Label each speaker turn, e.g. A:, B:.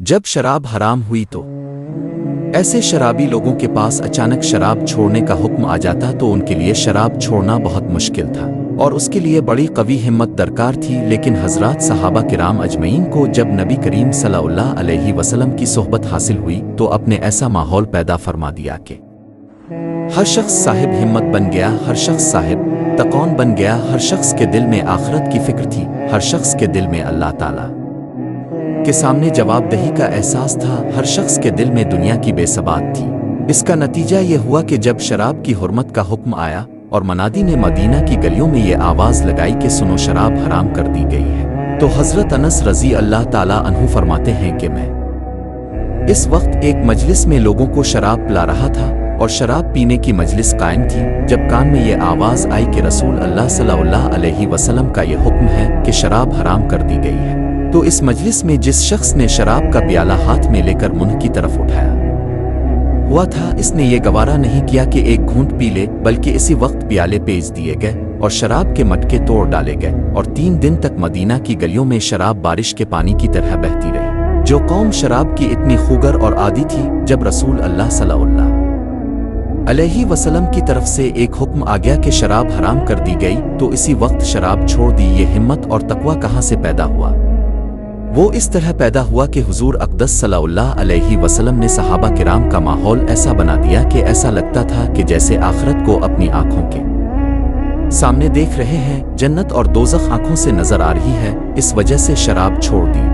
A: جب شراب حرام ہوئی تو ایسے شرابی لوگوں کے پاس اچانک شراب چھوڑنے کا حکم آ جاتا تو ان کے لیے شراب چھوڑنا بہت مشکل تھا اور اس کے لیے بڑی قوی ہمت درکار تھی۔ لیکن حضرات صحابہ کرام اجمعین کو جب نبی کریم صلی اللہ علیہ وسلم کی صحبت حاصل ہوئی تو اپنے ایسا ماحول پیدا فرما دیا کہ ہر شخص صاحب ہمت بن گیا، ہر شخص صاحب تقوی بن گیا، ہر شخص کے دل میں آخرت کی فکر تھی، ہر شخص کے دل میں اللہ تعالیٰ کے سامنے جواب دہی کا احساس تھا، ہر شخص کے دل میں دنیا کی بے ثبات تھی۔ اس کا نتیجہ یہ ہوا کہ جب شراب کی حرمت کا حکم آیا اور منادی نے مدینہ کی گلیوں میں یہ آواز لگائی کہ سنو شراب حرام کر دی گئی ہے، تو حضرت انس رضی اللہ تعالیٰ عنہ فرماتے ہیں کہ میں اس وقت ایک مجلس میں لوگوں کو شراب پلا رہا تھا اور شراب پینے کی مجلس قائم تھی، جب کان میں یہ آواز آئی کہ رسول اللہ صلی اللہ علیہ وسلم کا یہ حکم ہے کہ شراب حرام کر دی گئی ہے، تو اس مجلس میں جس شخص نے شراب کا پیالہ ہاتھ میں لے کر منہ کی طرف اٹھایا ہوا تھا، اس نے یہ گوارا نہیں کیا کہ ایک گھونٹ پی لے، بلکہ اسی وقت پیالے پیچ دیے گئے اور شراب کے مٹکے توڑ ڈالے گئے، اور 3 دن تک مدینہ کی گلیوں میں شراب بارش کے پانی کی طرح بہتی رہی۔ جو قوم شراب کی اتنی خوگر اور عادی تھی، جب رسول اللہ صلی اللہ علیہ وسلم کی طرف سے ایک حکم آ گیا کہ شراب حرام کر دی گئی تو اسی وقت شراب چھوڑ دی۔ یہ ہمت اور تقوی کہاں سے پیدا ہوا؟ وہ اس طرح پیدا ہوا کہ حضور اقدس صلی اللہ علیہ وسلم نے صحابہ کرام کا ماحول ایسا بنا دیا کہ ایسا لگتا تھا کہ جیسے آخرت کو اپنی آنکھوں کے سامنے دیکھ رہے ہیں، جنت اور دوزخ آنکھوں سے نظر آ رہی ہے، اس وجہ سے شراب چھوڑ دی۔